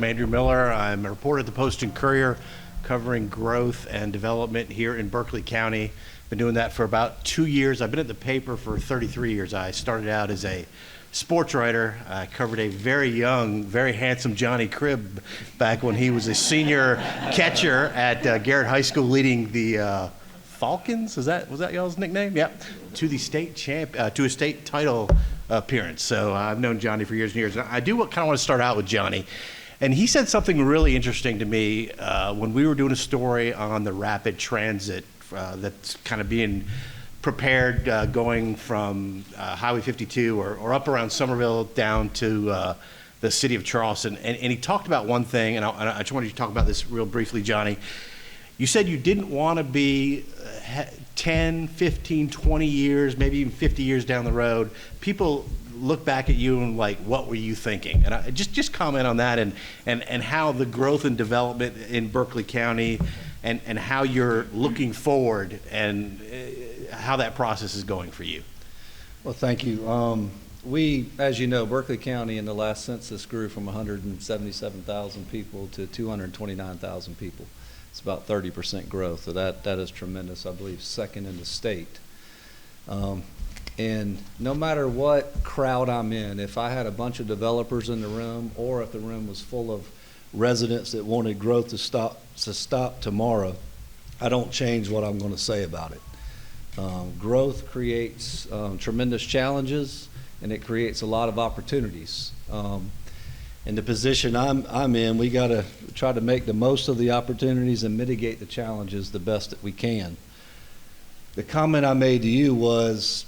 I'm Andrew Miller. I'm a reporter at the Post and Courier covering growth and development here in Berkeley County. Been doing that for about 2 years. I've been at the paper for 33 years. I started out as a sports writer. I covered a very young, very handsome Johnny Cribb back when he was a senior catcher at Garrett High School, leading the Falcons. Was that y'all's nickname? Yep. To the to a state title appearance. So I've known Johnny for years and years. And I do kind of want to start out with Johnny. And he said something really interesting to me when we were doing a story on the rapid transit that's kind of being prepared going from Highway 52 or up around Summerville down to the city of Charleston. And he talked about one thing, and I just wanted you to talk about this real briefly, Johnny. You said you didn't want to be 10, 15, 20 years, maybe even 50 years down the road. People look back at you and like, what were you thinking? And I just comment on that and how the growth and development in Berkeley County and how you're looking forward and how that process is going for you. Well, thank you. We, as you know, Berkeley County in the last census grew from 177,000 people to 229,000 people. It's about 30% growth, so that is tremendous. I believe second in the state. And no matter what crowd I'm in, if I had a bunch of developers in the room or if the room was full of residents that wanted growth to stop tomorrow, I don't change what I'm going to say about it. Growth creates tremendous challenges, and it creates a lot of opportunities. In the position I'm in, we got to try to make the most of the opportunities and mitigate the challenges the best that we can. The comment I made to you was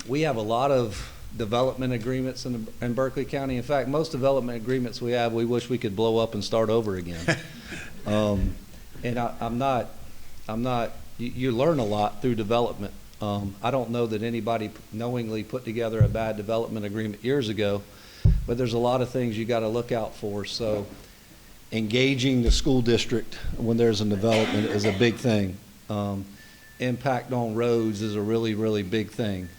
we have a lot of development agreements in Berkeley County. In fact, most development agreements we have, we wish we could blow up and start over again. And I'm not. You learn a lot through development. I don't know that anybody knowingly put together a bad development agreement years ago, but there's a lot of things you got to look out for. So engaging the school district when there's a development is a big thing. Impact on roads is a really, really big thing.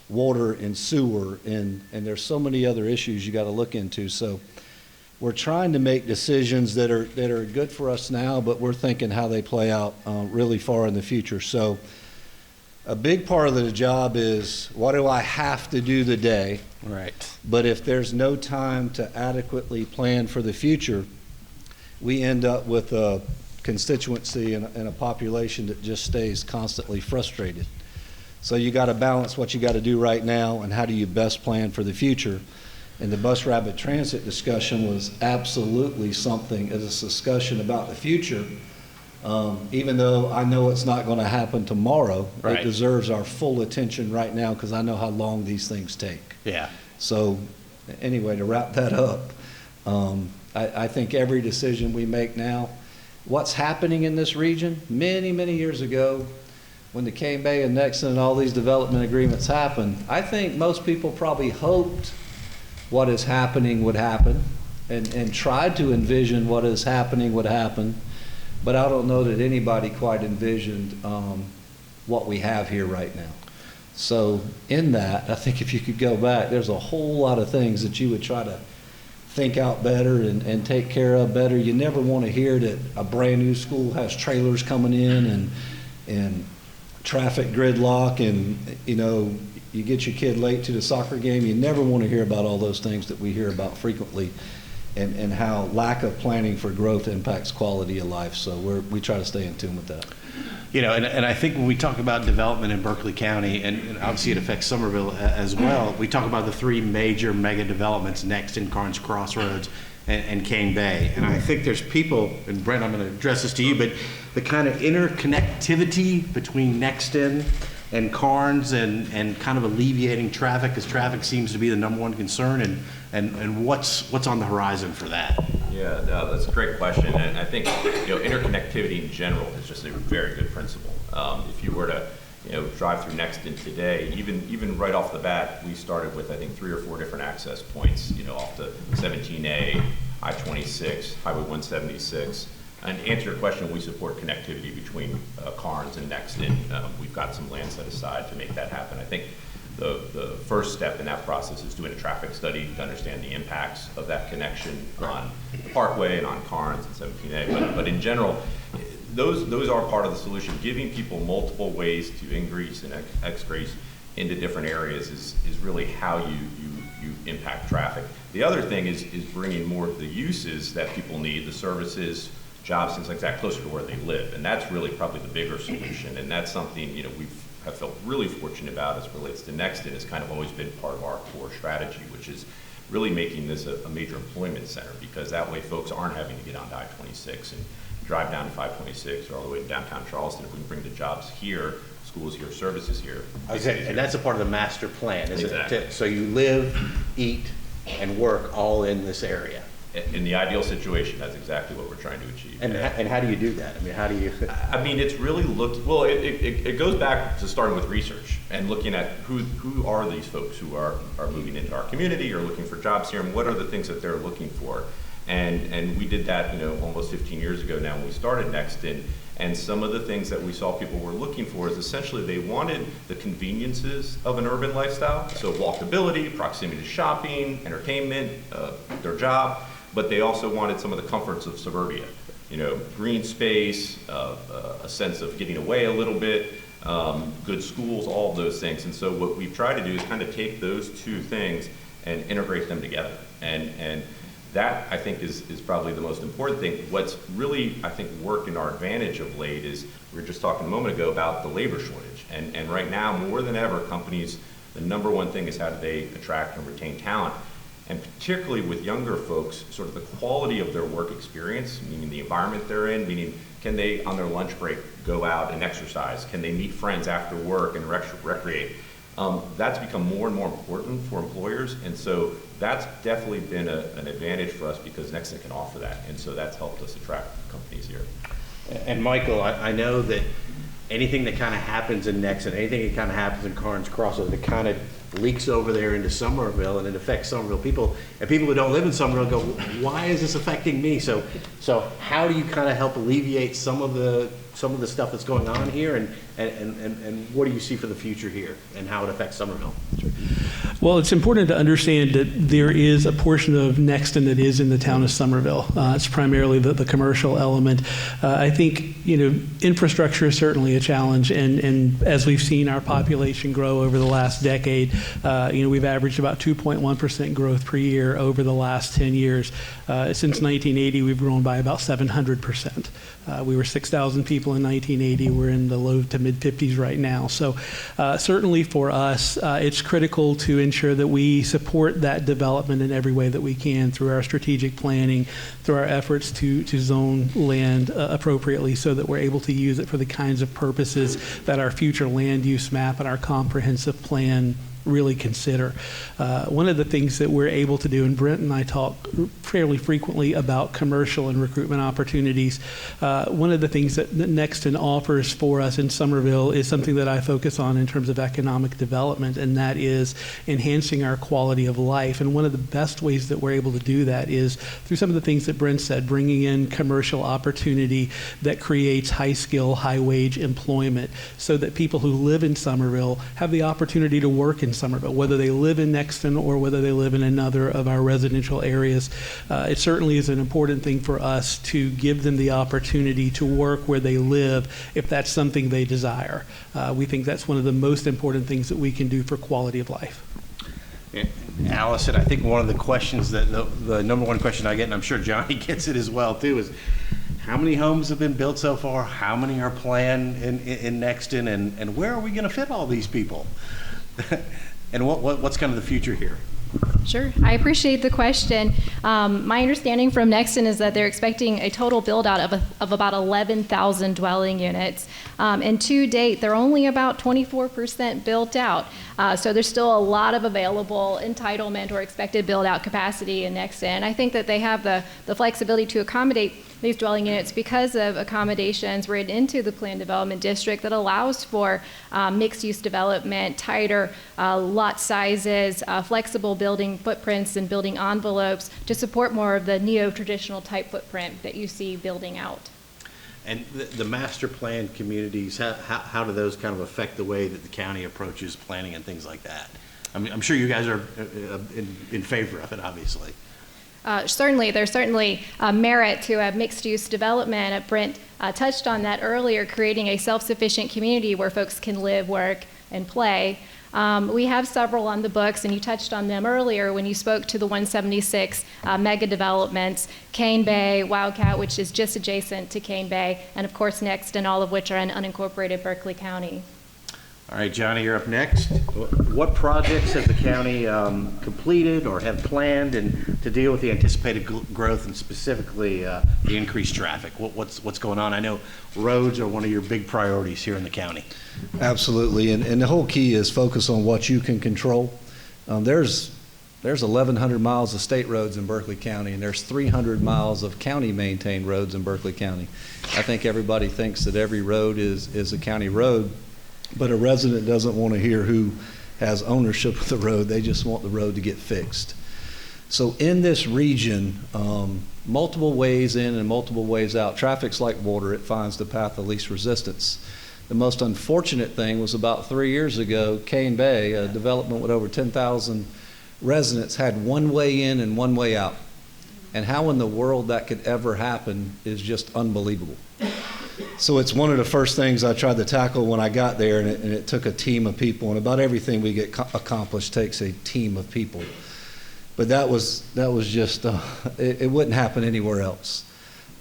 Water and sewer, and there's so many other issues you got to look into. So we're trying to make decisions that are good for us now, but we're thinking how they play out really far in the future. So a big part of the job is, what do I have to do today? Right. But if there's no time to adequately plan for the future, we end up with a constituency and a population that just stays constantly frustrated. So you got to balance what you got to do right now and how do you best plan for the future. And the bus rapid transit discussion was absolutely something as a discussion about the future. Even though I know it's not going to happen tomorrow, right. It deserves our full attention right now because I know how long these things take. Yeah. So anyway, to wrap that up, I think every decision we make now, what's happening in this region, many, many years ago, when the Cane Bay and Nexton and all these development agreements happened, I think most people probably hoped what is happening would happen and tried to envision what is happening would happen. But I don't know that anybody quite envisioned what we have here right now. So in that, I think if you could go back, there's a whole lot of things that you would try to think out better and take care of better. You never want to hear that a brand new school has trailers coming in and traffic gridlock and, you know, you get your kid late to the soccer game. You never want to hear about all those things that we hear about frequently. And how lack of planning for growth impacts quality of life. So we try to stay in tune with that. You know, and I think when we talk about development in Berkeley County, and obviously it affects Summerville as well, we talk about the three major mega developments, Nexton, Carnes Crossroads, and Cane Bay. And I think there's people, and Brent, I'm going to address this to you, but the kind of interconnectivity between Nexton and Carnes and kind of alleviating traffic, because traffic seems to be the #1 concern, and what's on the horizon for that? Yeah, no, that's a great question, and I think interconnectivity in general is just a very good principle. If you were to drive through Nexton today, even right off the bat, we started with I think 3 or 4 different access points, off the 17A, I-26, Highway 176. And to answer your question, we support connectivity between Carnes and Nexton. We've got some land set aside to make that happen. I think the first step in that process is doing a traffic study to understand the impacts of that connection on the Parkway and on Carnes and 17A. But in general, those are part of the solution. Giving people multiple ways to ingress and exgress into different areas is really how you impact traffic. The other thing is bringing more of the uses that people need, the services, jobs, things like that, closer to where they live. And that's really probably the bigger solution. And that's something, you know, have felt really fortunate about as it relates to Nexton. It's kind of always been part of our core strategy, which is really making this a major employment center, because that way folks aren't having to get on I-26 and drive down to 526 or all the way to downtown Charleston. If we can bring the jobs here, schools here, services here. Okay, and that's a part of the master plan, isn't Exactly. it? So you live, eat, and work all in this area. In the ideal situation, that's exactly what we're trying to achieve. And how do you do that? I mean, how do you? I mean, it's really well, it goes back to starting with research and looking at who are these folks who are moving into our community or looking for jobs here, and what are the things that they're looking for. And we did that, you know, almost 15 years ago now when we started Nexton. And some of the things that we saw people were looking for is essentially they wanted the conveniences of an urban lifestyle. So walkability, proximity to shopping, entertainment, their job, but they also wanted some of the comforts of suburbia. You know, green space, a sense of getting away a little bit, good schools, all of those things. And so what we've tried to do is kind of take those two things and integrate them together. And that, I think, is probably the most important thing. What's really, I think, worked in our advantage of late is, we were just talking a moment ago about the labor shortage. And right now, more than ever, companies, the number one thing is how do they attract and retain talent. And particularly with younger folks, sort of the quality of their work experience, meaning the environment they're in, meaning can they, on their lunch break, go out and exercise? Can they meet friends after work and recreate? That's become more and more important for employers, and so that's definitely been an advantage for us because Nexton can offer that, and so that's helped us attract companies here. And Michael, I know that anything that kind of happens in Nexton, anything that kind of happens in Carnes Crossroads, it kind of leaks over there into Summerville, and it affects Summerville. People who don't live in Summerville go, why is this affecting me? So how do you kind of help alleviate some of the stuff that's going on here, and what do you see for the future here and how it affects Summerville? Well, it's important to understand that there is a portion of Nexton that is in the town of Summerville. It's primarily the commercial element. I think, you know, infrastructure is certainly a challenge, and as we've seen our population grow over the last decade, you know, we've averaged about 2.1% growth per year over the last 10 years. Since 1980, we've grown by about 700%. We were 6,000 people in 1980. We're in the low to mid 50s right now. So certainly for us, it's critical to ensure that we support that development in every way that we can through our strategic planning, through our efforts to zone land appropriately so that we're able to use it for the kinds of purposes that our future land use map and our comprehensive plan really consider. One of the things that we're able to do, and Brent and I talk fairly frequently about commercial and recruitment opportunities. One of the things that Nexton offers for us in Summerville is something that I focus on in terms of economic development, and that is enhancing our quality of life. And one of the best ways that we're able to do that is through some of the things that Brent said, bringing in commercial opportunity that creates high skill, high wage employment so that people who live in Summerville have the opportunity to work in Summerville, whether they live in Nexton or whether they live in another of our residential areas. It certainly is an important thing for us to give them the opportunity to work where they live if that's something they desire. We think that's one of the most important things that we can do for quality of life. Yeah. Alison, I think one of the questions that the number one question I get, and I'm sure Johnny gets it as well too, is how many homes have been built so far? How many are planned in Nexton? And where are we going to fit all these people? And what's kind of the future here? Sure, I appreciate the question. My understanding from Nexton is that they're expecting a total build out of about 11,000 dwelling units. And to date, they're only about 24% built out. So there's still a lot of available entitlement or expected build out capacity in Nexton. I think that they have the flexibility to accommodate these dwelling units because of accommodations written into the planned development district that allows for mixed use development, tighter lot sizes, flexible building footprints and building envelopes to support more of the neo-traditional type footprint that you see building out. And the master plan communities, how do those kind of affect the way that the county approaches planning and things like that? I'm sure you guys are in favor of it, obviously. Certainly, there's certainly merit to a mixed-use development. Brent touched on that earlier, creating a self-sufficient community where folks can live, work, and play. We have several on the books, and you touched on them earlier when you spoke to the 176 mega developments, Cane Bay, Wildcat, which is just adjacent to Cane Bay, and of course Nexton, all of which are in unincorporated Berkeley County. All right, Johnny, you're up next. What projects has the county completed or have planned and to deal with the anticipated growth and specifically the increased traffic? What's going on? I know roads are one of your big priorities here in the county. Absolutely, and the whole key is focus on what you can control. There's 1,100 miles of state roads in Berkeley County, and there's 300 miles of county-maintained roads in Berkeley County. I think everybody thinks that every road is a county road, but a resident doesn't want to hear who has ownership of the road. They just want the road to get fixed. So in this region, multiple ways in and multiple ways out. Traffic's like water. It finds the path of least resistance. The most unfortunate thing was about 3 years ago, Cane Bay, a development with over 10,000 residents, had one way in and one way out. And how in the world that could ever happen is just unbelievable. So it's one of the first things I tried to tackle when I got there, and it took a team of people, and about everything we get accomplished takes a team of people. But that was just, it wouldn't happen anywhere else.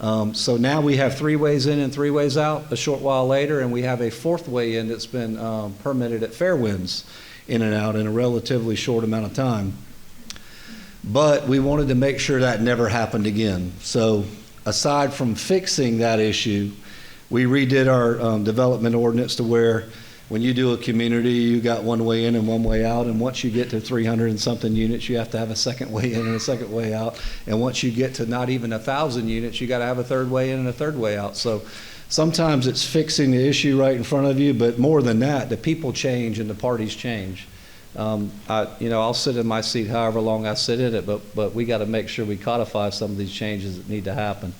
So now we have 3 ways in and 3 ways out a short while later, and we have a 4th way in that's been permitted at Fairwinds in and out in a relatively short amount of time. But we wanted to make sure that never happened again. So aside from fixing that issue, we redid our development ordinance to where when you do a community, you got one way in and one way out, and once you get to 300 and something units, you have to have a second way in and a second way out, and once you get to not even 1,000 units, you got to have a third way in and a third way out. So sometimes it's fixing the issue right in front of you, but more than that, the people change and the parties change. I'll sit in my seat however long I sit in it, but we got to make sure we codify some of these changes that need to happen.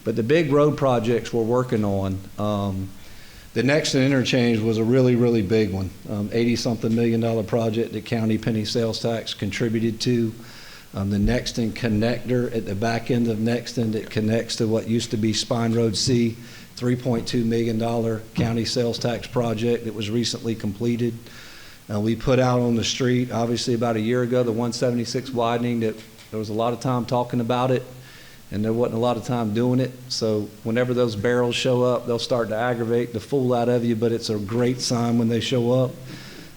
But the big road projects we're working on, the Nexton interchange was a really, really big one, $80-something million project that county penny sales tax contributed to. The Nexton connector at the back end of Nexton that connects to what used to be Spine Road C, $3.2 million county sales tax project that was recently completed. We put out on the street, obviously about a year ago, the 176 widening, that there was a lot of time talking about it, and there wasn't a lot of time doing it. So whenever those barrels show up, they'll start to aggravate the fool out of you, but it's a great sign when they show up.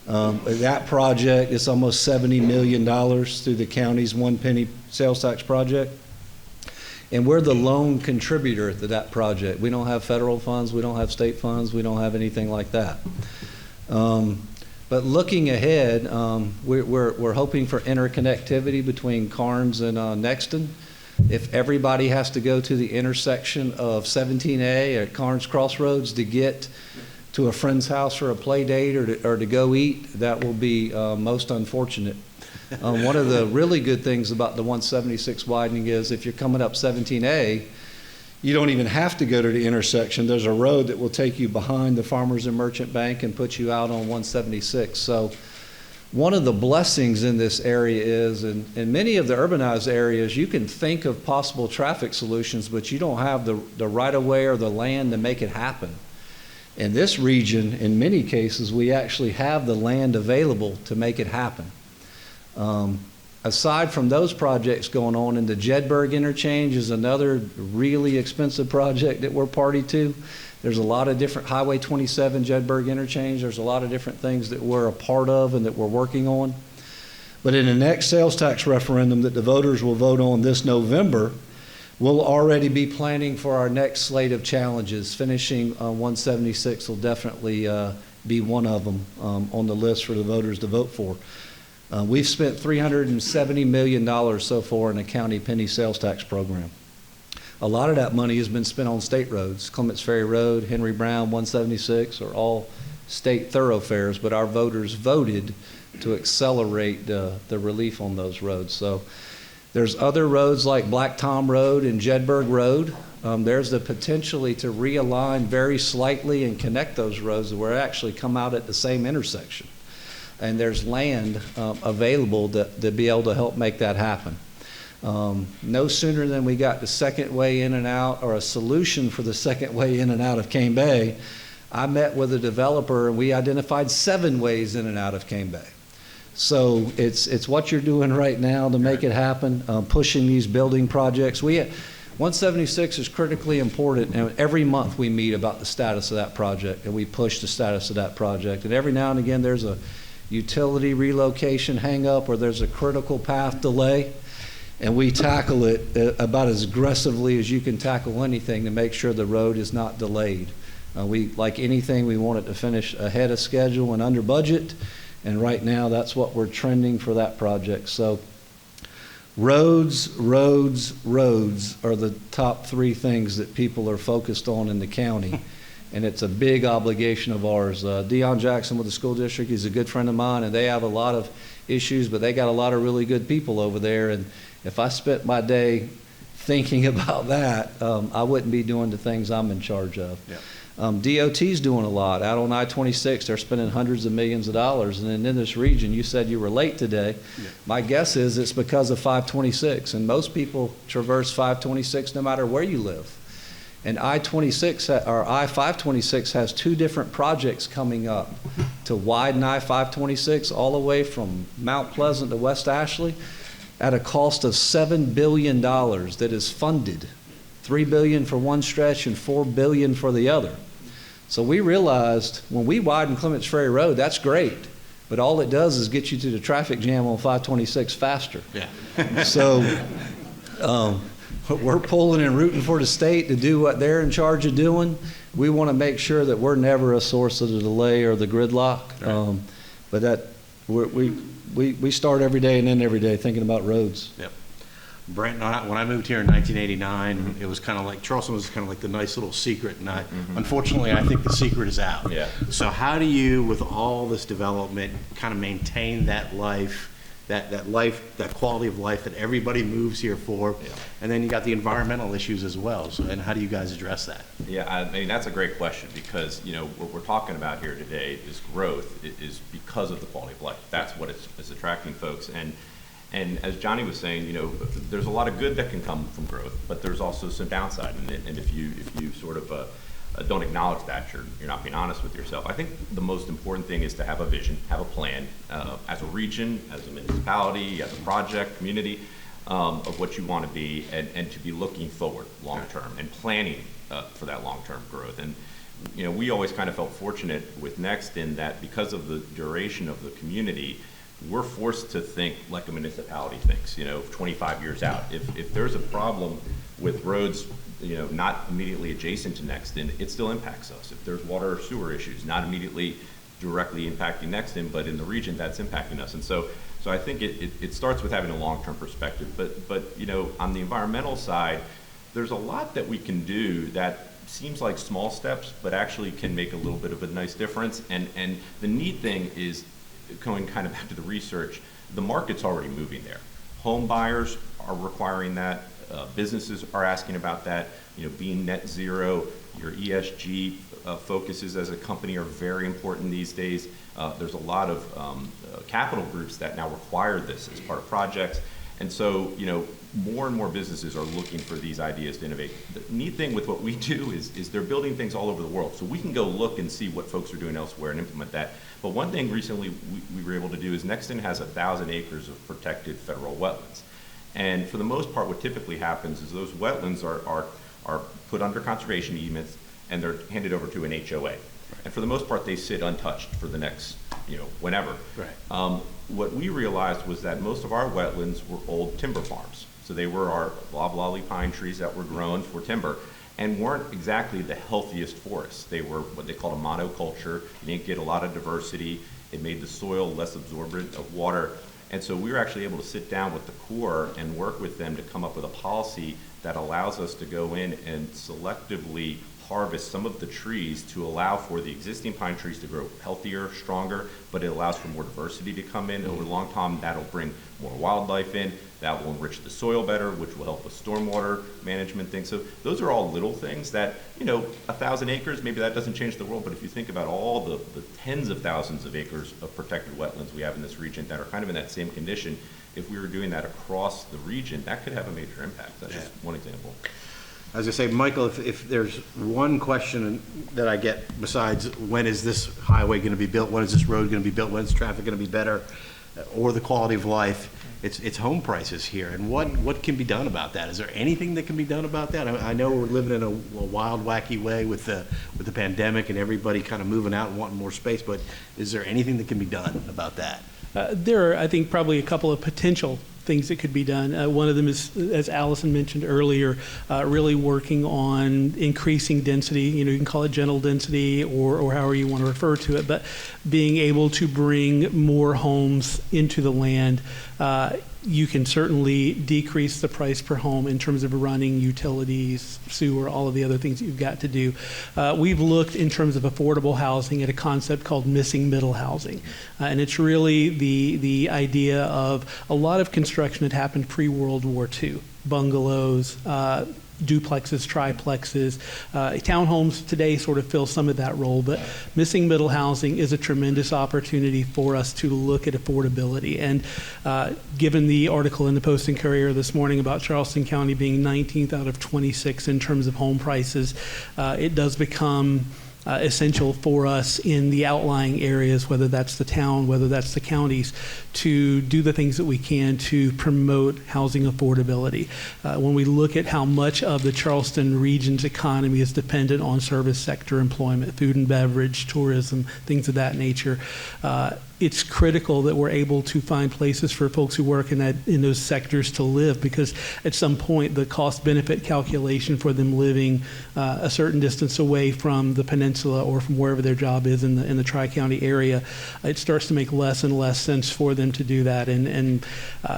That project is almost $70 million through the county's one penny sales tax project. And we're the lone contributor to that project. We don't have federal funds, we don't have state funds, we don't have anything like that. But looking ahead, we're hoping for interconnectivity between Carnes and Nexton. If everybody has to go to the intersection of 17A at Carnes Crossroads to get to a friend's house for a play date or to go eat, that will be most unfortunate. One of the really good things about the 176 widening is if you're coming up 17A, you don't even have to go to the intersection. There's a road that will take you behind the Farmers and Merchant Bank and put you out on 176. So one of the blessings in this area is, in many of the urbanized areas, you can think of possible traffic solutions, but you don't have the right-of-way or the land to make it happen. In this region, in many cases, we actually have the land available to make it happen. Aside from those projects going on, and the Jedburgh interchange is another really expensive project that we're party to. There's a lot of different Highway 27 Jedburgh interchange. There's a lot of different things that we're a part of and that we're working on. But in the next sales tax referendum that the voters will vote on this November, we'll already be planning for our next slate of challenges. Finishing 176 will definitely be one of them on the list for the voters to vote for. We've spent $370 million so far in the county penny sales tax program. A lot of that money has been spent on state roads. Clements Ferry Road, Henry Brown, 176 are all state thoroughfares, but our voters voted to accelerate the relief on those roads. So there's other roads like Black Tom Road and Jedburgh Road there's the potentially to realign very slightly and connect those roads where they actually come out at the same intersection. And there's land available to be able to help make that happen. No sooner than we got the second way in and out, or a solution for the second way in and out of Cane Bay, I met with a developer and we identified 7 ways in and out of Cane Bay. So it's what you're doing right now to make it happen, pushing these building projects. 176 is critically important, and every month we meet about the status of that project, and we push the status of that project. And every now and again there's a utility relocation hang up, or there's a critical path delay, and we tackle it about as aggressively as you can tackle anything to make sure the road is not delayed. Like anything, we want it to finish ahead of schedule and under budget, and right now that's what we're trending for that project. So roads are the top 3 things that people are focused on in the county, and it's a big obligation of ours. Deon Jackson with the school district, he's a good friend of mine, and they have a lot of issues, but they got a lot of really good people over there, and if I spent my day thinking about that, I wouldn't be doing the things I'm in charge of. Yeah. DOT's doing a lot. Out on I-26, they're spending hundreds of millions of dollars. And then in this region, you said you were late today. Yeah. My guess is it's because of 526. And most people traverse 526 no matter where you live. And I-526 has 2 different projects coming up to widen I-526 all the way from Mount Pleasant to West Ashley at a cost of $7 billion that is funded. $3 billion for one stretch and $4 billion for the other. So we realized when we widen Clements Ferry Road, that's great, but all it does is get you to the traffic jam on 526 faster. Yeah. So we're pulling and rooting for the state to do what they're in charge of doing. We want to make sure that we're never a source of the delay or the gridlock. Right. But that we start every day and end every day thinking about roads. Yep. Brent, when I moved here in 1989, it was kind of like, Charleston was kind of like the nice little secret, and unfortunately, I think the secret is out. Yeah. So how do you, with all this development, kind of maintain that life, that quality of life that everybody moves here for? Yeah. And then you got the environmental issues as well. So, and how do you guys address that? Yeah, I mean, that's a great question, because, what we're talking about here today is growth is because of the quality of life. That's what it's attracting folks. And as Johnny was saying, there's a lot of good that can come from growth, but there's also some downside in it. And if you sort of don't acknowledge that, you're not being honest with yourself. I think the most important thing is to have a vision, have a plan, as a region, as a municipality, as a project, community, of what you want to be, and to be looking forward long term and planning for that long term growth. And we always kind of felt fortunate with Nexton that because of the duration of the community, we're forced to think like a municipality thinks, 25 years out. If there's a problem with roads, not immediately adjacent to Nexton, it still impacts us. If there's water or sewer issues, not immediately directly impacting Nexton, but in the region, that's impacting us. And so I think it starts with having a long-term perspective. But on the environmental side, there's a lot that we can do that seems like small steps, but actually can make a little bit of a nice difference. And the neat thing is, going kind of back to the research, the market's already moving there. Home buyers are requiring that. Businesses are asking about that. Being net zero, your ESG focuses as a company are very important these days. There's a lot of capital groups that now require this as part of projects. And so, more and more businesses are looking for these ideas to innovate. The neat thing with what we do is they're building things all over the world. So we can go look and see what folks are doing elsewhere and implement that. But one thing recently we were able to do is Nexton has 1,000 acres of protected federal wetlands. And for the most part, what typically happens is those wetlands are put under conservation easements and they're handed over to an HOA. Right. And for the most part, they sit untouched for the next, whenever. Right. What we realized was that most of our wetlands were old timber farms. So they were our loblolly pine trees that were grown for timber and weren't exactly the healthiest forests. They were what they called a monoculture. You didn't get a lot of diversity. It made the soil less absorbent of water. And so we were actually able to sit down with the Corps and work with them to come up with a policy that allows us to go in and selectively harvest some of the trees to allow for the existing pine trees to grow healthier, stronger, but it allows for more diversity to come in. Over the long term, that'll bring more wildlife in. That will enrich the soil better, which will help with stormwater management things. So those are all little things that, 1,000 acres, maybe that doesn't change the world, but if you think about all the tens of thousands of acres of protected wetlands we have in this region that are kind of in that same condition, if we were doing that across the region, that could have a major impact. That's just one example. As I say, Michael, if there's one question that I get besides when is this highway going to be built, when is this road going to be built, when is traffic going to be better, or the quality of life, it's home prices here. And what can be done about that? Is there anything that can be done about that? I know we're living in a wild, wacky way with the pandemic and everybody kind of moving out and wanting more space, but is there anything that can be done about that? There are, I think, probably a couple of potential things that could be done. One of them is, as Alison mentioned earlier, really working on increasing density. You can call it gentle density or however you want to refer to it, but being able to bring more homes into the land. You can certainly decrease the price per home in terms of running utilities, sewer, all of the other things that you've got to do. We've looked in terms of affordable housing at a concept called missing middle housing. And it's really the idea of a lot of construction that happened pre-World War II, bungalows, duplexes, triplexes. Townhomes today sort of fill some of that role, but missing middle housing is a tremendous opportunity for us to look at affordability. And given the article in the Post and Courier this morning about Charleston County being 19th out of 26 in terms of home prices, it does become essential for us in the outlying areas, whether that's the town, whether that's the counties, to do the things that we can to promote housing affordability. When we look at how much of the Charleston region's economy is dependent on service sector employment, food and beverage, tourism, things of that nature, it's critical that we're able to find places for folks who work in those sectors to live, because at some point the cost-benefit calculation for them living a certain distance away from the peninsula or from wherever their job is in the Tri-County area, it starts to make less and less sense for them to do that. And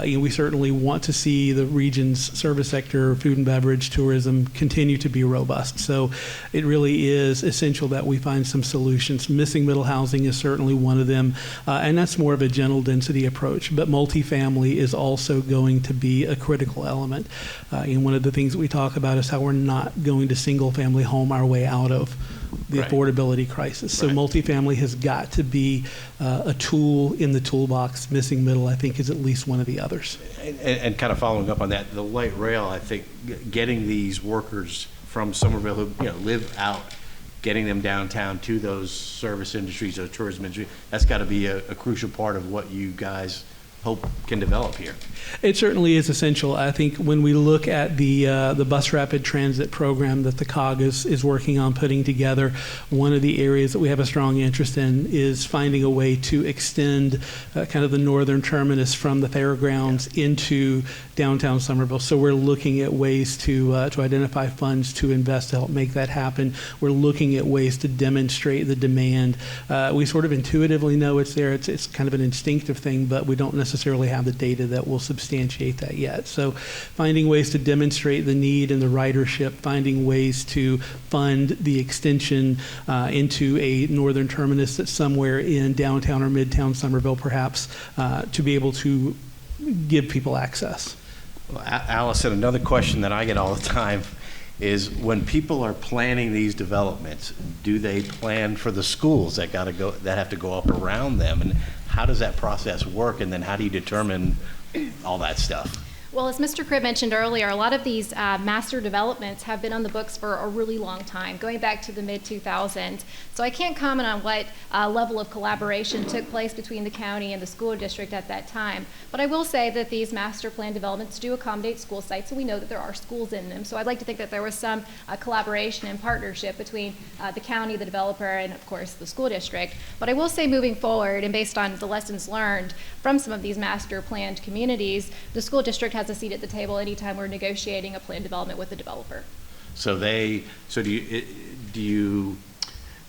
we certainly want to see the region's service sector, food and beverage, tourism continue to be robust. So it really is essential that we find some solutions. Missing middle housing is certainly one of them. And that's more of a gentle density approach, but multifamily is also going to be a critical element. And one of the things that we talk about is how we're not going to single family home our way out of the affordability crisis. So multifamily has got to be a tool in the toolbox. Missing middle, I think, is at least one of the others. And kind of following up on that, the light rail, I think, getting these workers from Summerville who live out, getting them downtown to those service industries, those tourism industries, that's got to be a crucial part of what you guys hope can develop here. It certainly is essential. I think when we look at the bus rapid transit program that the COG is working on putting together, one of the areas that we have a strong interest in is finding a way to extend kind of the northern terminus from the fairgrounds into downtown Summerville. So we're looking at ways to identify funds to invest to help make that happen. We're looking at ways to demonstrate the demand. We sort of intuitively know it's there. It's kind of an instinctive thing, but we don't necessarily have the data that will substantiate that yet. So finding ways to demonstrate the need and the ridership, finding ways to fund the extension into a northern terminus that's somewhere in downtown or midtown Summerville perhaps, to be able to give people access. Well, Alison, another question that I get all the time is when people are planning these developments, do they plan for the schools that have to go up around them? And how does that process work? And then how do you determine all that stuff? Well, as Mr. Cribb mentioned earlier, a lot of these master developments have been on the books for a really long time, going back to the mid-2000s. So I can't comment on what level of collaboration took place between the county and the school district at that time. But I will say that these master plan developments do accommodate school sites, so we know that there are schools in them. So I'd like to think that there was some collaboration and partnership between the county, the developer, and of course the school district. But I will say moving forward, and based on the lessons learned from some of these master planned communities, the school district has a seat at the table anytime we're negotiating a plan development with the developer. So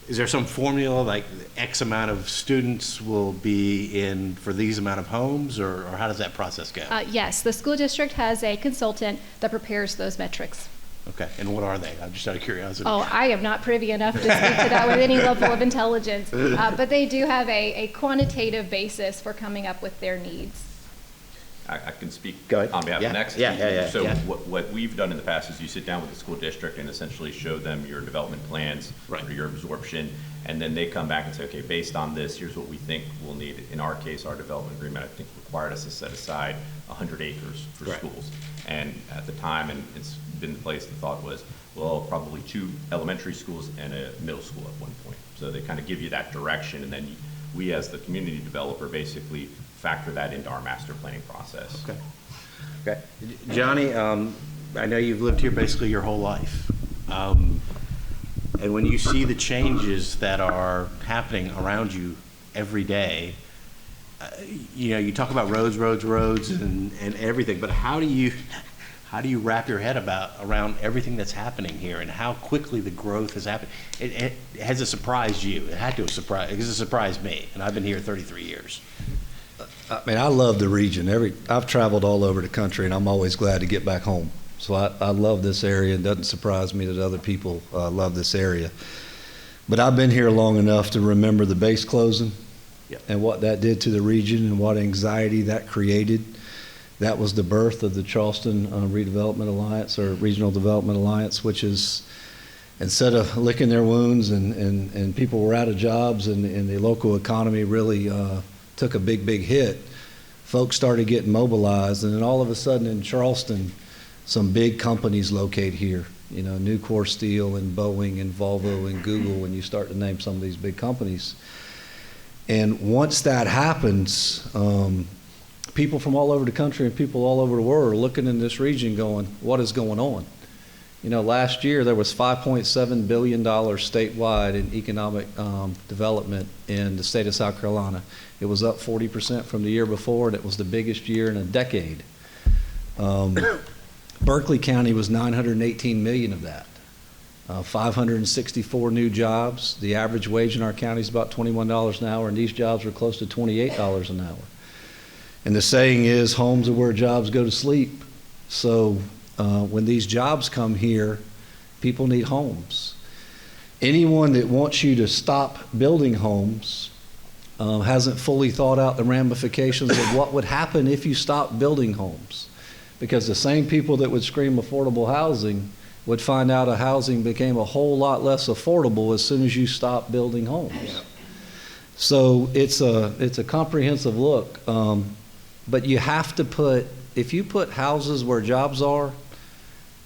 is there some formula like X amount of students will be in for these amount of homes, or how does that process go? Yes, the school district has a consultant that prepares those metrics. Okay, and what are they? I'm just out of curiosity. Oh, I am not privy enough to speak to that with any level of intelligence, but they do have a quantitative basis for coming up with their needs. I can speak Go ahead. on behalf Yeah. of Nexton. Yeah. So what we've done in the past is you sit down with the school district and essentially show them your development plans Right. for your absorption, and then they come back and say, okay, based on this, here's what we think we'll need. In our case, our development agreement, I think, required us to set aside 100 acres for Right. schools. And at the time, and it's been in place, the thought was, well, probably 2 elementary schools and a middle school at one point. So they kind of give you that direction, and then we, as the community developer, basically factor that into our master planning process. Okay. Johnny, I know you've lived here basically your whole life. And when you see the changes that are happening around you every day, you talk about roads and everything, but how do you wrap your head around everything that's happening here and how quickly the growth has happened? Has it surprised you? It had to have surprised, because it surprised me, and I've been here 33 years. I mean, I love the region. I've traveled all over the country, and I'm always glad to get back home. So I love this area. It doesn't surprise me that other people love this area. But I've been here long enough to remember the base closing and what that did to the region and what anxiety that created. That was the birth of the Charleston Redevelopment Alliance, or Regional Development Alliance, which is, instead of licking their wounds and people were out of jobs and the local economy really took a big hit, folks started getting mobilized, and then all of a sudden in Charleston, some big companies locate here. Nucor Steel and Boeing and Volvo and Google, when you start to name some of these big companies. And once that happens, people from all over the country and people all over the world are looking in this region going, what is going on? Last year there was $5.7 billion statewide in economic development in the state of South Carolina. It was up 40% from the year before, and it was the biggest year in a decade. Berkeley County was $918 million of that. 564 new jobs. The average wage in our county is about $21 an hour, and these jobs were close to $28 an hour. And the saying is, homes are where jobs go to sleep. So when these jobs come here, people need homes. Anyone that wants you to stop building homes hasn't fully thought out the ramifications of what would happen if you stopped building homes. Because the same people that would scream affordable housing would find out a housing became a whole lot less affordable as soon as you stop building homes. Yeah. So it's a comprehensive look. But you have to if you put houses where jobs are,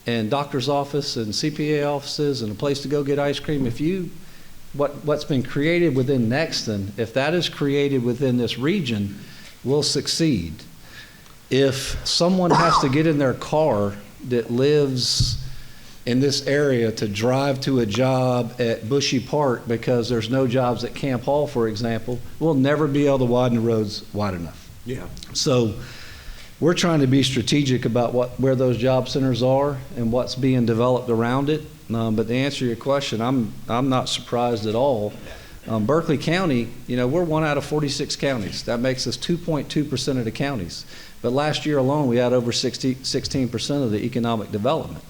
and doctor's office and CPA offices and a place to go get ice cream, what's been created within Nexton, if that is created within this region, will succeed. If someone has to get in their car that lives in this area to drive to a job at Bushy Park because there's no jobs at Camp Hall, for example, we'll never be able to widen the roads wide enough. Yeah. So we're trying to be strategic about where those job centers are and what's being developed around it. But to answer your question, I'm not surprised at all. Berkeley County, we're 1 out of 46 counties. That makes us 2.2% of the counties. But last year alone, we had over 16% of the economic development.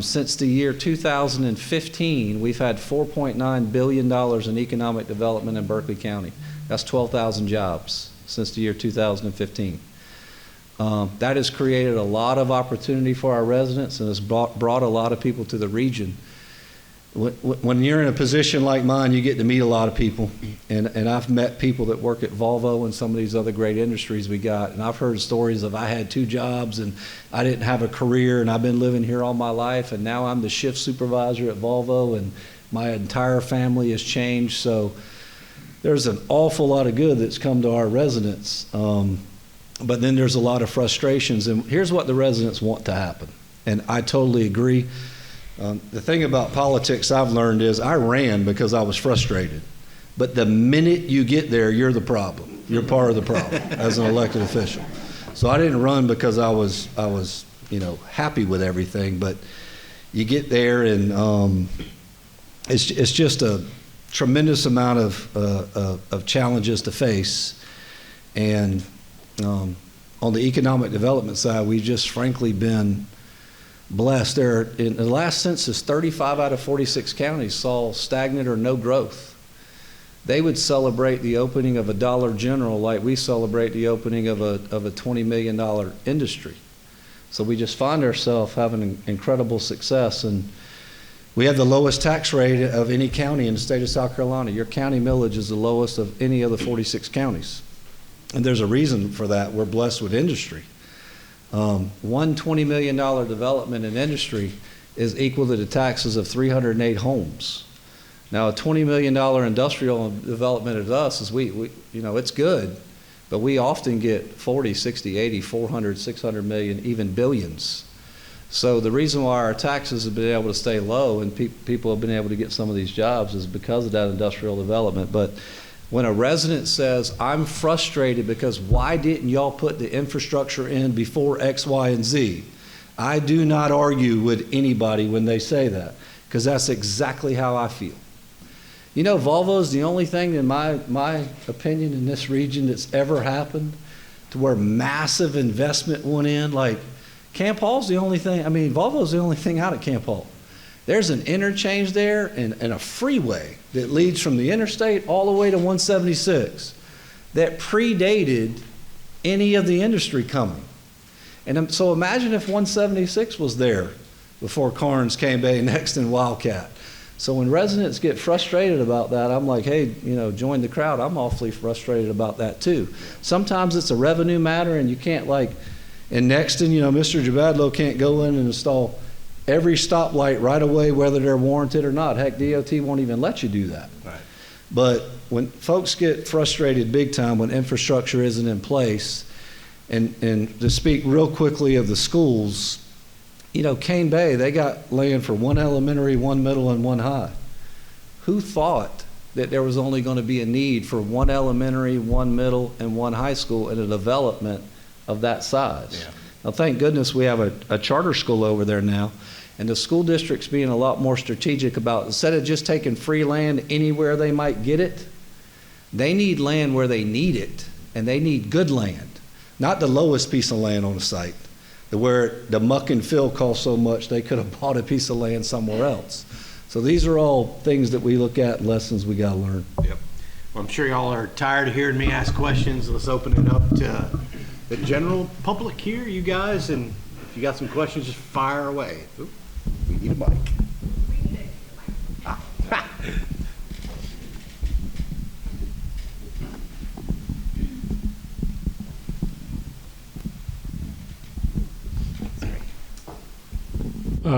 Since the year 2015, we've had $4.9 billion in economic development in Berkeley County. That's 12,000 jobs since the year 2015. That has created a lot of opportunity for our residents and has brought a lot of people to the region. When you're in a position like mine, you get to meet a lot of people. And I've met people that work at Volvo and some of these other great industries we got. And I've heard stories of I had 2 jobs and I didn't have a career and I've been living here all my life and now I'm the shift supervisor at Volvo and my entire family has changed. So there's an awful lot of good that's come to our residents. But then there's a lot of frustrations. And here's what the residents want to happen. And I totally agree. The thing about politics I've learned is I ran because I was frustrated. But the minute you get there, you're the problem. You're part of the problem as an elected official. So I didn't run because I was happy with everything. But you get there and it's just a tremendous amount of challenges to face. And on the economic development side, we've just frankly been blessed. In the last census, 35 out of 46 counties saw stagnant or no growth. They would celebrate the opening of a Dollar General like we celebrate the opening of a $20 million industry. So we just find ourselves having incredible success. And we have the lowest tax rate of any county in the state of South Carolina. Your county millage is the lowest of any of the 46 counties. And there's a reason for that. We're blessed with industry. One $20 million development in industry is equal to the taxes of 308 homes. Now, a $20 million industrial development at us is it's good, but we often get 40, 60, 80, 400, 600 million, even billions. So the reason why our taxes have been able to stay low and people have been able to get some of these jobs is because of that industrial development. But when a resident says, I'm frustrated because why didn't y'all put the infrastructure in before X, Y, and Z? I do not argue with anybody when they say that, because that's exactly how I feel. You know, Volvo is the only thing, in my opinion, in this region that's ever happened to where massive investment went in. Like, Camp Hall's the only thing, Volvo's the only thing out at Camp Hall. There's an interchange there and a freeway that leads from the interstate all the way to 176 that predated any of the industry coming. And so imagine if 176 was there before Carnes, Cane Bay, Nexton, Wildcat. So when residents get frustrated about that, I'm like, hey, join the crowd. I'm awfully frustrated about that too. Sometimes it's a revenue matter and you can't in Nexton, Mr. Gibadlo can't go in and install every stoplight right away, whether they're warranted or not. Heck, DOT won't even let you do that. Right. But when folks get frustrated big time when infrastructure isn't in place, and to speak real quickly of the schools, Cane Bay, they got land for one elementary, one middle, and one high. Who thought that there was only going to be a need for one elementary, one middle, and one high school in a development of that size? Yeah. Now, thank goodness we have a charter school over there now, and the school district's being a lot more strategic about, instead of just taking free land anywhere they might get it, they need land where they need it, and they need good land, not the lowest piece of land on the site, where the muck and fill cost so much they could have bought a piece of land somewhere else. So these are all things that we look at, lessons we got to learn. Yep. Well, I'm sure y'all are tired of hearing me ask questions. Let's open it up to the general public here, you guys, and if you got some questions, just fire away. Ooh, we need a mic.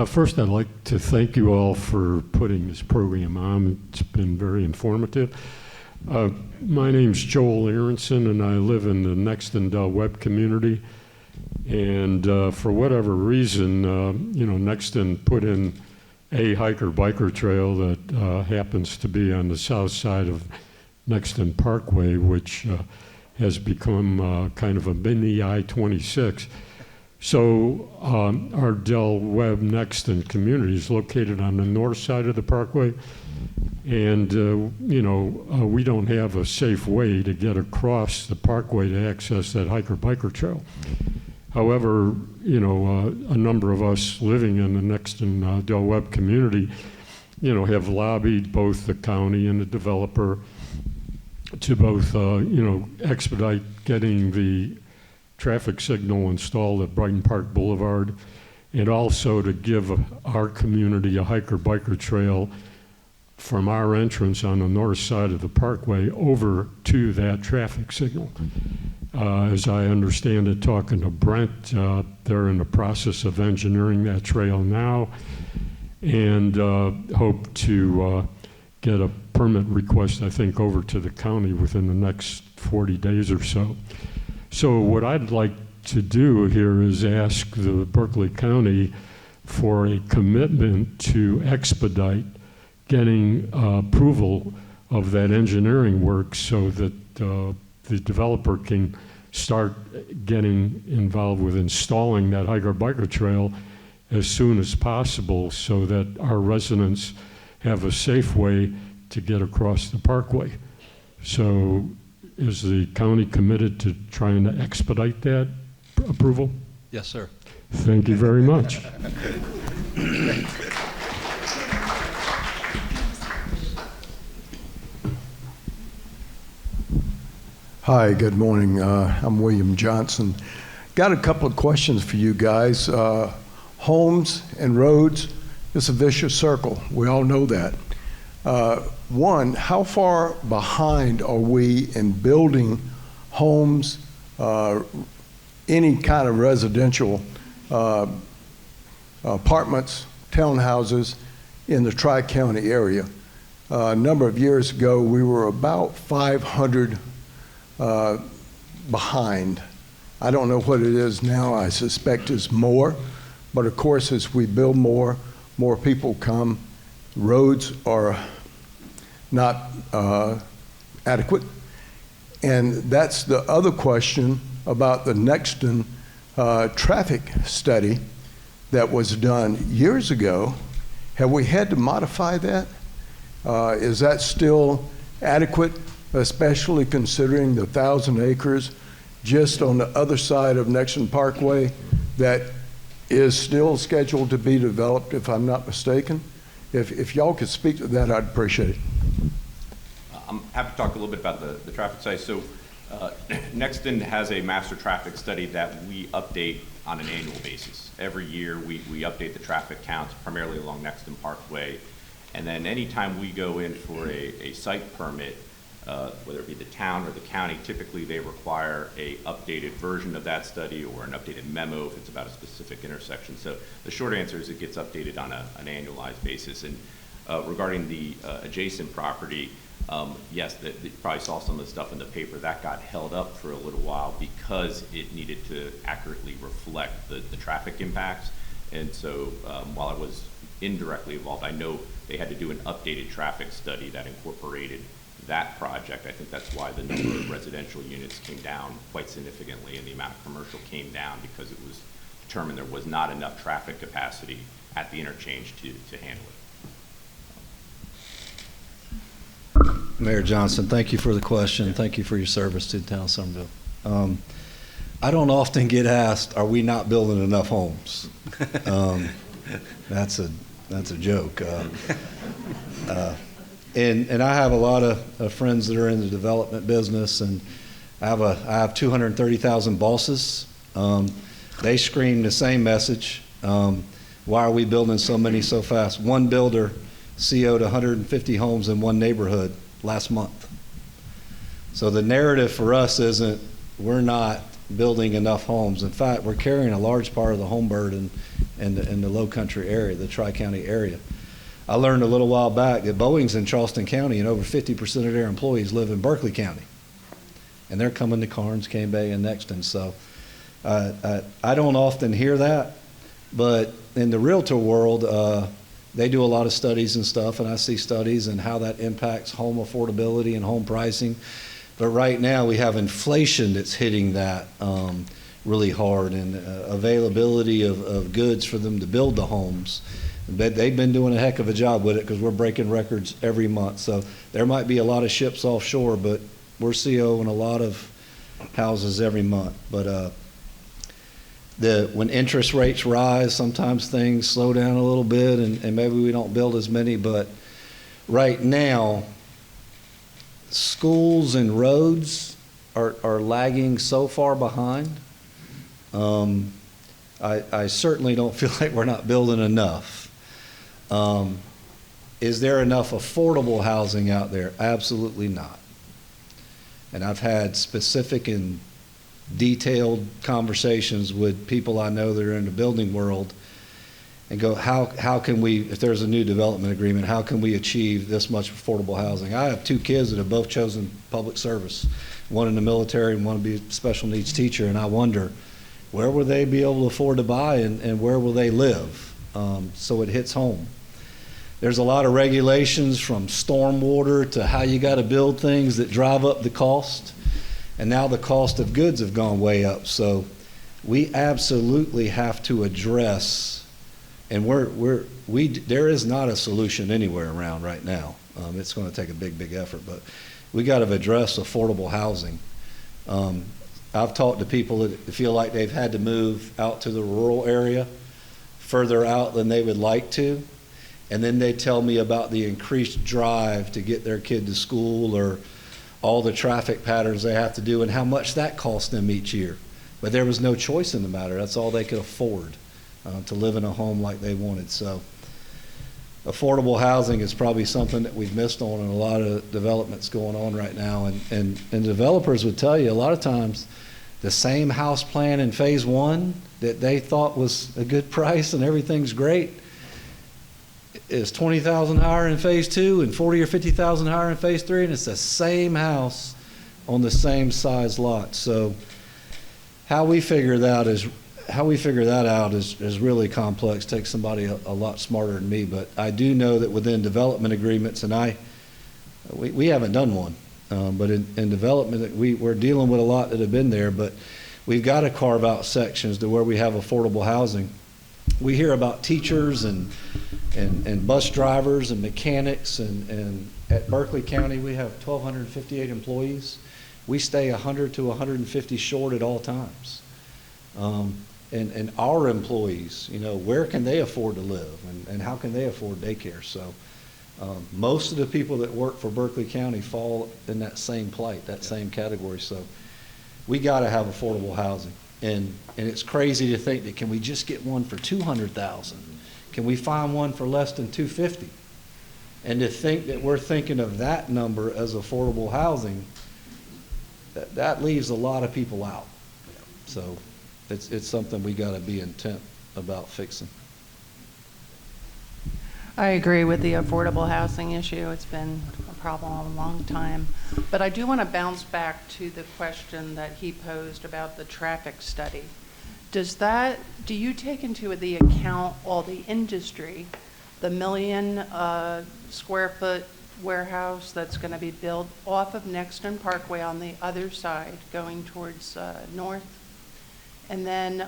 First, I'd like to thank you all for putting this program on. It's been very informative. My name's Joel Aronson, and I live in the Nexton Del Webb community. And for whatever reason, Nexton put in a hiker-biker trail that happens to be on the south side of Nexton Parkway, which has become kind of a mini I-26. So our Del Webb Nexton community is located on the north side of the parkway, and we don't have a safe way to get across the parkway to access that hiker-biker trail. However, a number of us living in the Nexton Del Webb community, have lobbied both the county and the developer to both, expedite getting the traffic signal installed at Brighton Park Boulevard, and also to give our community a hiker-biker trail from our entrance on the north side of the parkway over to that traffic signal. As I understand it, talking to Brent, they're in the process of engineering that trail now, and hope to get a permit request, I think, over to the county within the next 40 days or so. So what I'd like to do here is ask the Berkeley County for a commitment to expedite getting approval of that engineering work so that the developer can start getting involved with installing that hiker-biker trail as soon as possible so that our residents have a safe way to get across the parkway. So is the county committed to trying to expedite that approval? Yes, sir. Thank you very much. Hi, good morning. I'm William Johnson. Got a couple of questions for you guys. Homes and roads, it's a vicious circle. We all know that. One, how far behind are we in building homes, any kind of residential apartments, townhouses in the Tri-County area? A number of years ago, we were about 500 behind. I don't know what it is now. I suspect it's more. But of course, as we build more people come. Roads are not adequate. And that's the other question about the Nexton traffic study that was done years ago. Have we had to modify that? Is that still adequate, especially considering the 1,000 acres just on the other side of Nexton Parkway that is still scheduled to be developed, if I'm not mistaken? If y'all could speak to that, I'd appreciate it. I'm happy to talk a little bit about the traffic study. So Nexton has a master traffic study that we update on an annual basis. Every year we update the traffic counts primarily along Nexton Parkway. And then anytime we go in for a site permit, whether it be the town or the county, typically they require a updated version of that study or an updated memo if it's about a specific intersection. So the short answer is it gets updated on an annualized basis. And regarding the adjacent property, yes, you probably saw some of the stuff in the paper that got held up for a little while because it needed to accurately reflect the traffic impacts. And so while it was indirectly involved, I know they had to do an updated traffic study that incorporated that project. I think that's why the number of residential units came down quite significantly and the amount of commercial came down, because it was determined there was not enough traffic capacity at the interchange to handle it. Mayor Johnson, thank you for the question. Thank you for your service to the town of Summerville. I don't often get asked, are we not building enough homes? That's a joke. And I have a lot of friends that are in the development business, and I have 230,000 bosses. They scream the same message. Why are we building so many so fast? One builder CO'd 150 homes in one neighborhood last month. So the narrative for us isn't we're not building enough homes. In fact, we're carrying a large part of the home burden in the low country area, the Tri-County area. I learned a little while back that Boeing's in Charleston County and over 50% of their employees live in Berkeley County. And they're coming to Karnes, Cane Bay, and Nexton. So I don't often hear that, but in the realtor world, they do a lot of studies and stuff, and I see studies and how that impacts home affordability and home pricing. But right now we have inflation that's hitting that really hard, and availability of goods for them to build the homes. But they've been doing a heck of a job with it because we're breaking records every month. So there might be a lot of ships offshore, but we're COing a lot of houses every month. But when interest rates rise, sometimes things slow down a little bit, and maybe we don't build as many. But right now, schools and roads are lagging so far behind. I certainly don't feel like we're not building enough. Is there enough affordable housing out there? Absolutely not. And I've had specific and detailed conversations with people I know that are in the building world and go, how can we, if there's a new development agreement, how can we achieve this much affordable housing? I have two kids that have both chosen public service, one in the military and one to be a special needs teacher, and I wonder, where will they be able to afford to buy and where will they live? So it hits home. There's a lot of regulations from stormwater to how you got to build things that drive up the cost. And now the cost of goods have gone way up. So we absolutely have to address, and there is not a solution anywhere around right now. It's going to take a big effort, but we got to address affordable housing. I've talked to people that feel like they've had to move out to the rural area, further out than they would like to. And then they tell me about the increased drive to get their kid to school, or all the traffic patterns they have to do and how much that costs them each year. But there was no choice in the matter. That's all they could afford, to live in a home like they wanted. So affordable housing is probably something that we've missed on in a lot of developments going on right now. And developers would tell you a lot of times the same house plan in phase one that they thought was a good price and everything's great is $20,000 higher in phase two and $40,000 or $50,000 higher in phase three, and it's the same house on the same size lot. So how we figure that out is really complex. Takes somebody a lot smarter than me. But I do know that within development agreements, and we haven't done one, but in development we're dealing with a lot that have been there. But we've got to carve out sections to where we have affordable housing. We hear about teachers and bus drivers and mechanics, and at Berkeley County we have 1,258 employees. We stay 100 to 150 short at all times. And our employees, where can they afford to live, and how can they afford daycare? So most of the people that work for Berkeley County fall in that same plight, that same category. So we got to have affordable housing. And it's crazy to think that, can we just get one for $200,000? Can we find one for less than $250,000? And to think that we're thinking of that number as affordable housing, that leaves a lot of people out. So it's something we got to be intent about fixing. I agree with the affordable housing issue. It's been a problem a long time. But I do want to bounce back to the question that he posed about the traffic study. Do you take into the account all the industry, the 1 million square foot warehouse that's going to be built off of Nexton Parkway on the other side going towards north, and then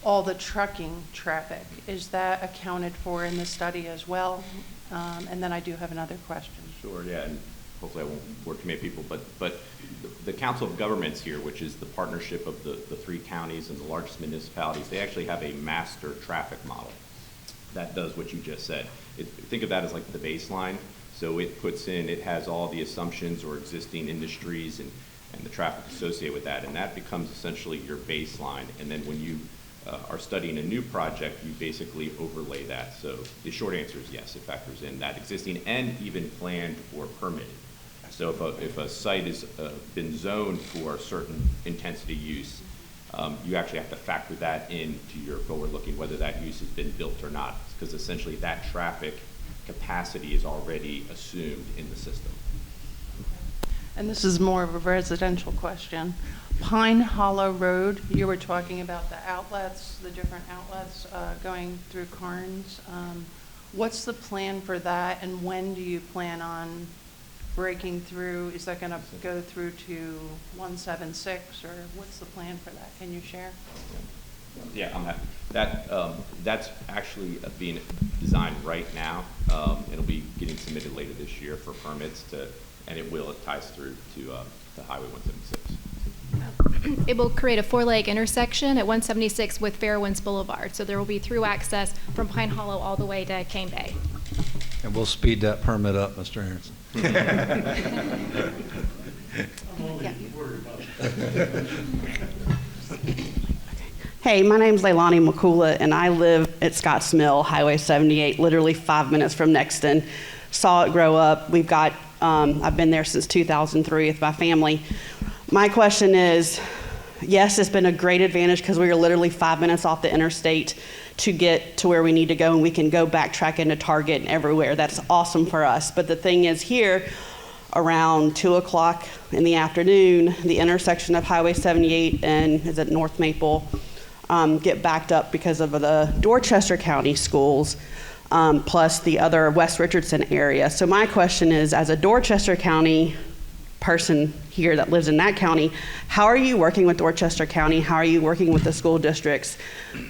all the trucking traffic? Is that accounted for in the study as well? And then I do have another question. Sure, yeah, and hopefully I won't bore too many people, but the Council of Governments here, which is the partnership of the 3 counties and the largest municipalities, they actually have a master traffic model that does what you just said. Think of that as like the baseline. So it has all the assumptions or existing industries and the traffic associated with that, and that becomes essentially your baseline. And then when you are studying a new project, you basically overlay that. So the short answer is yes, it factors in that existing and even planned or permitted. So if a site has been zoned for a certain intensity use, you actually have to factor that into your forward-looking, whether that use has been built or not, because essentially that traffic capacity is already assumed in the system. And this is more of a residential question. Pine Hollow Road, you were talking about the outlets, the different outlets going through Carnes. What's the plan for that, and when do you plan on breaking through? Is that going to go through to 176, or what's the plan for that? Can you share? Yeah, I'm happy. That's actually being designed right now. It'll be getting submitted later this year for permits and it ties through to Highway 176. It will create a 4-leg intersection at 176 with Fairwinds Boulevard. So there will be through access from Pine Hollow all the way to Cane Bay. And we'll speed that permit up, Mr. Aronson. Hey, my name's Leilani Makula, and I live at Scotts Mill, Highway 78, literally 5 minutes from Nexton. Saw it grow up. We've got, I've been there since 2003 with my family. My question is, yes, it's been a great advantage because we are literally 5 minutes off the interstate to get to where we need to go, and we can go backtrack into Target and everywhere. That's awesome for us. But the thing is, here, around 2 o'clock in the afternoon, the intersection of Highway 78 and is it North Maple get backed up because of the Dorchester County schools, plus the other West Richardson area. So my question is, as a Dorchester County person here that lives in that county, how are you working with Dorchester County? How are you working with the school districts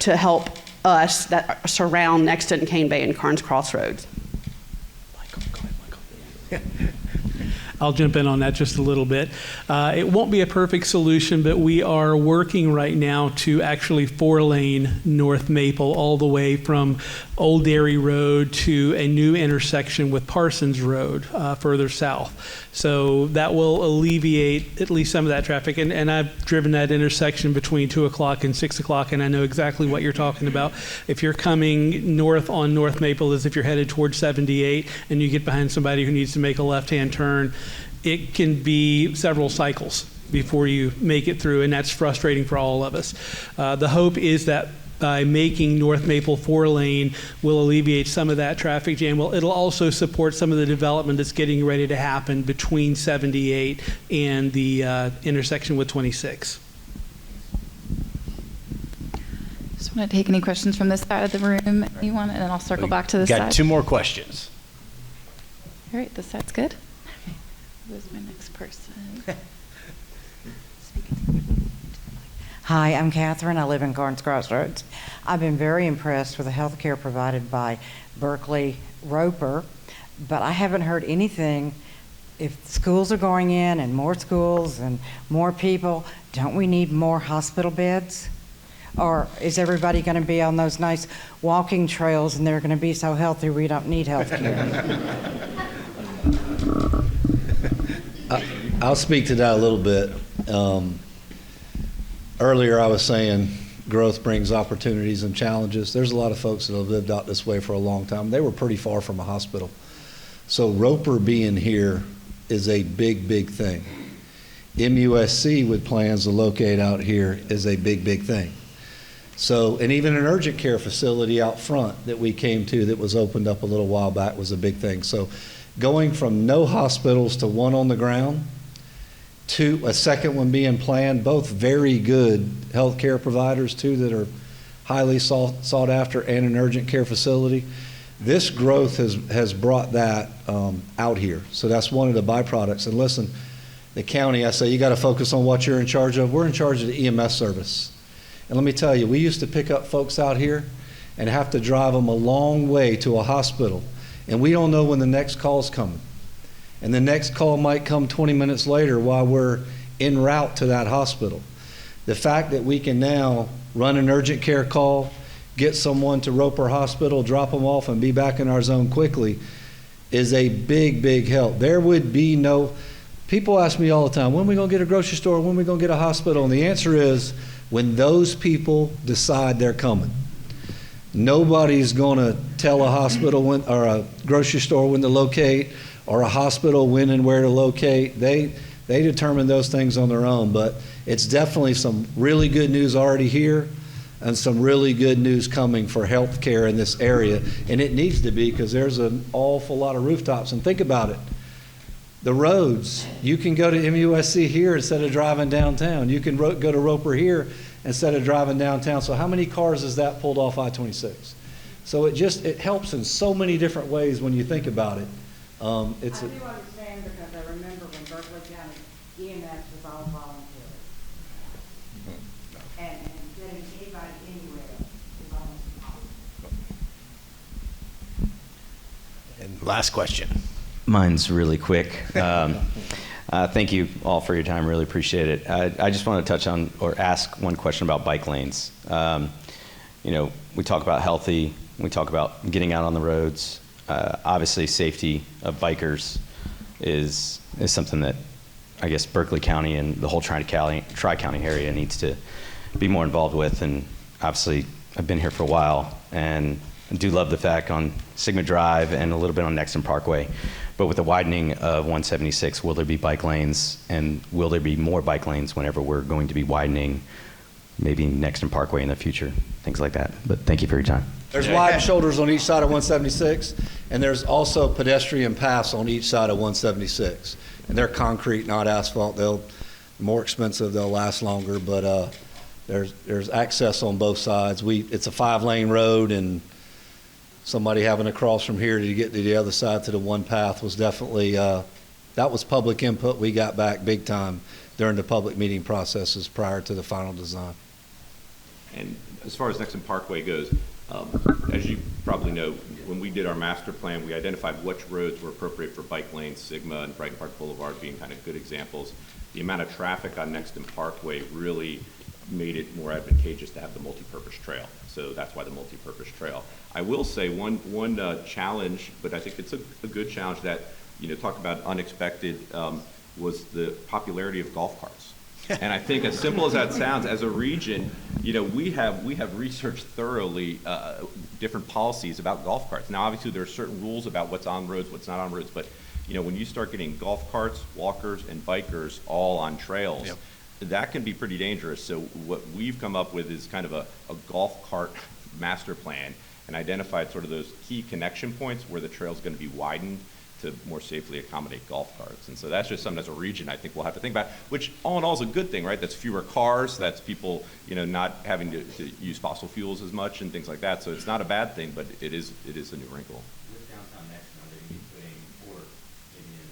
to help us that surround Nexton, Cane Bay, and Carnes Crossroads? I'll jump in on that just a little bit. It won't be a perfect solution, but we are working right now to actually 4-lane North Maple all the way from Old Dairy Road to a new intersection with Parsons Road further south. So that will alleviate at least some of that traffic. And I've driven that intersection between 2 o'clock and 6 o'clock, and I know exactly what you're talking about. If you're coming north on North Maple, as if you're headed towards 78 and you get behind somebody who needs to make a left-hand turn, it can be several cycles before you make it through, and that's frustrating for all of us. The hope is that by making North Maple 4-lane will alleviate some of that traffic jam. Well, it'll also support some of the development that's getting ready to happen between 78 and the intersection with 26. Just want to take any questions from this side of the room, anyone, and then I'll circle back to this side. Got 2 more questions. All right, this side's good. Who's my next person? Hi, I'm Catherine. I live in Garnes Crossroads. I've been very impressed with the health care provided by Berkeley Roper, but I haven't heard anything. If schools are going in and more schools and more people, don't we need more hospital beds? Or is everybody going to be on those nice walking trails and they're going to be so healthy we don't need health care? I'll speak to that a little bit. Earlier I was saying growth brings opportunities and challenges. There's a lot of folks that have lived out this way for a long time. They were pretty far from a hospital. So Roper being here is a big, big thing. MUSC with plans to locate out here is a big, big thing. So, and even an urgent care facility out front that we came to that was opened up a little while back was a big thing. So going from no hospitals to one on the ground to a second one being planned, both very good healthcare providers, too, that are highly sought after, and an urgent care facility. This growth has brought that out here. So that's one of the byproducts. And listen, the county, I say, you got to focus on what you're in charge of. We're in charge of the EMS service. And let me tell you, we used to pick up folks out here and have to drive them a long way to a hospital. And we don't know when the next call's coming. And the next call might come 20 minutes later while we're en route to that hospital. The fact that we can now run an urgent care call, get someone to Roper Hospital, drop them off, and be back in our zone quickly is a big, big help. There would be no, people ask me all the time, when are we going to get a grocery store? When are we going to get a hospital? And the answer is when those people decide they're coming. Nobody's going to tell a hospital when, or a grocery store when to locate, or a hospital when and where to locate. They determine those things on their own, but it's definitely some really good news already here and some really good news coming for health care in this area. And it needs to be, because there's an awful lot of rooftops. And think about it. The roads, you can go to MUSC here instead of driving downtown. You can go to Roper here instead of driving downtown. So how many cars is that pulled off I-26? So it helps in so many different ways when you think about it. I do understand, because I remember when Berkeley County EMS was all voluntary. And getting anybody anywhere is almost impossible. And last question. Mine's really quick. Thank you all for your time. Really appreciate it. I just want to touch on or ask one question about bike lanes. We talk about healthy. We talk about getting out on the roads. Obviously, safety of bikers is something that I guess Berkeley County and the whole Tri-County area needs to be more involved with. And obviously, I've been here for a while, and I do love the fact on Sigma Drive and a little bit on Nexton Parkway. But with the widening of 176, will there be bike lanes, and will there be more bike lanes whenever we're going to be widening maybe Nexton Parkway in the future, things like that. But thank you for your time. There's wide shoulders on each side of 176, and there's also pedestrian paths on each side of 176. And they're concrete, not asphalt. They're more expensive, they'll last longer, but there's access on both sides. It's a 5-lane road, and somebody having to cross from here to get to the other side to the one path was definitely, that was public input we got back big time during the public meeting processes prior to the final design. And as far as Nexton Parkway goes, As you probably know, when we did our master plan, we identified which roads were appropriate for bike lanes, Sigma and Brighton Park Boulevard being kind of good examples. The amount of traffic on Nexton Parkway really made it more advantageous to have the multi-purpose trail. So that's why the multi-purpose trail. I will say one challenge, but I think it's a good challenge that, talk about unexpected, was the popularity of golf carts. And I think, as simple as that sounds, as a region, we have researched thoroughly different policies about golf carts. Now, obviously, there are certain rules about what's on roads, what's not on roads, but when you start getting golf carts, walkers, and bikers all on trails, yep, that can be pretty dangerous. So what we've come up with is kind of a golf cart master plan, and identified sort of those key connection points where the trail is going to be widened to more safely accommodate golf carts. And so that's just something as a region I think we'll have to think about, which all in all is a good thing, right? That's fewer cars, that's people, not having to use fossil fuels as much and things like that. So it's not a bad thing, but it is a new wrinkle. With downtown Nexton, are they going to be putting, or maybe in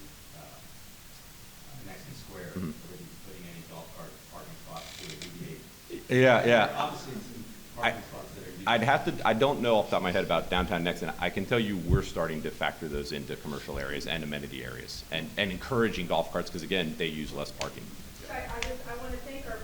Nexton Square, are they going to be putting any golf cart parking spots to alleviate? Yeah. Obviously, some parking spots that are used. I don't know off the top of my head about downtown Nexton. I can tell you we're starting to factor those into commercial areas and amenity areas, and encouraging golf carts, because again, they use less parking. I want to thank our